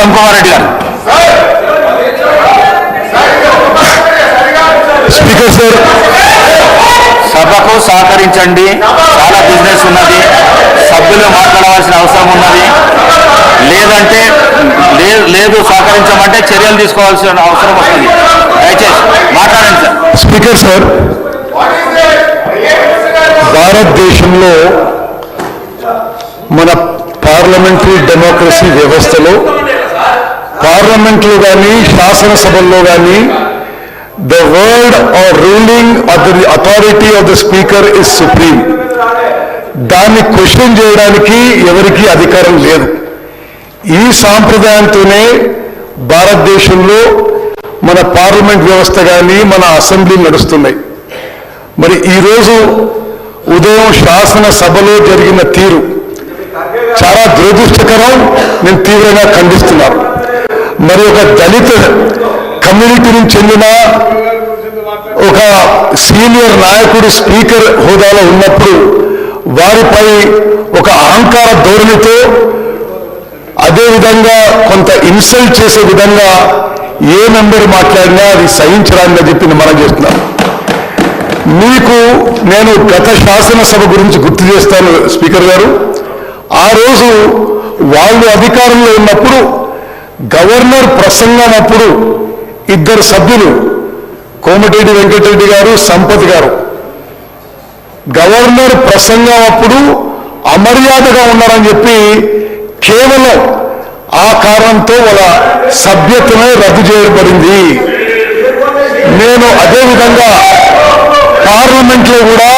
ఉత్తమ్ కుమార్ రెడ్డి గారు. Speaker sir, సభకు సహకరించండి. చాలా బిజినెస్ ఉన్నది, సభ్యులు మాట్లాడవలసిన అవసరం ఉన్నది. లేదంటే లేదు సహకరించమంటే చర్యలు తీసుకోవాల్సిన అవసరం వస్తుంది. దయచేసి మాట్లాడండి సార్. స్పీకర్ సార్, భారతదేశంలో మన పార్లమెంటరీ డెమోక్రసీ వ్యవస్థలో పార్లమెంట్లో కానీ శాసనసభల్లో కానీ the word or ruling of the authority of the speaker is supreme. దాన్ని క్వశ్చన్ చేయడానికి ఎవరికీ అధికారం లేదు. ఈ సాంప్రదాయంతోనే భారతదేశంలో మన పార్లమెంట్ వ్యవస్థ కానీ మన అసెంబ్లీ నడుస్తున్నాయి. మరి ఈరోజు ఉదయం శాసనసభలో జరిగిన తీరు చాలా దురదృష్టకరం. నేను తీవ్రంగా ఖండిస్తున్నాను. మరి ఒక దళిత కమ్యూనిటీకి చెందిన ఒక సీనియర్ నాయకుడు స్పీకర్ హోదాలో ఉన్నప్పుడు వారిపై ఒక అహంకార ధోరణితో అదేవిధంగా కొంత ఇన్సల్ట్ చేసే విధంగా ఏ మెంబర్ మాట్లాడినా అది సహించరాదని చెప్పి మనం చేస్తున్నాను. మీకు నేను గత శాసనసభ గురించి గుర్తు చేస్తాను స్పీకర్ గారు. ఆ రోజు వాళ్ళు అధికారంలో ఉన్నప్పుడు గవర్నర్ ప్రసంగం అప్పుడు ఇద్దరు సభ్యులు కోమటిరెడ్డి వెంకటరెడ్డి గారు, సంపత్ గారు గవర్నర్ ప్రసంగం అప్పుడు అమర్యాదగా ఉన్నారని చెప్పి కేవలం ఆ కారణంతో వాళ్ళ సభ్యత్వమే రద్దు చేయబడింది. నేను అదేవిధంగా పార్లమెంట్లో కూడా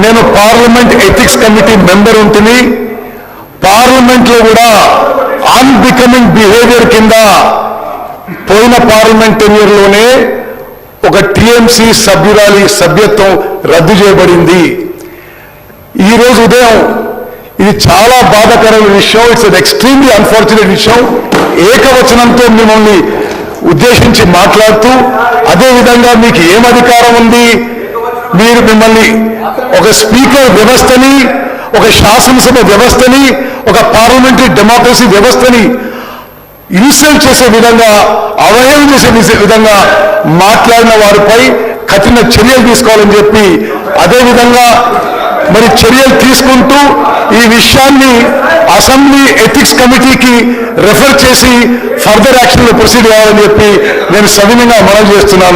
నేను పార్లమెంట్ ఎథిక్స్ కమిటీ మెంబర్ ఉంటుంది. పార్లమెంట్లో కూడా అన్బికమింగ్ బిహేవియర్ కింద పోయిన పార్లమెంట్ టెన్యూర్లోనే ఒక టీఎంసీ సభ్యురాలి సభ్యత్వం రద్దు చేయబడింది. ఈరోజు ఉదయం ఇది చాలా బాధాకరమైన విషయం. ఇట్స్ అన్ ఎక్స్ట్రీమ్లీ అన్ఫార్చునేట్ విషయం. ఏకవచనంతో మిమ్మల్ని ఉద్దేశించి మాట్లాడుతూ అదేవిధంగా మీకు ఏం అధికారం ఉంది, మీరు మిమ్మల్ని ఒక స్పీకర్ వ్యవస్థని, ఒక శాసనసభ వ్యవస్థని, ఒక పార్లమెంటరీ డెమోక్రసీ వ్యవస్థని ఇన్సల్ట్ చేసే విధంగా, అవహేళన చేసే విధంగా మాట్లాడిన వారిపై కఠిన చర్యలు తీసుకోవాలని చెప్పి అదేవిధంగా మరి చర్యలు తీసుకుంటూ ఈ విషయాన్ని అసెంబ్లీ ఎథిక్స్ కమిటీకి రెఫర్ చేసి ఫర్దర్ యాక్షన్లో ప్రొసీడ్ అవ్వాలని చెప్పి నేను సవినయంగా మనవి చేస్తున్నాను.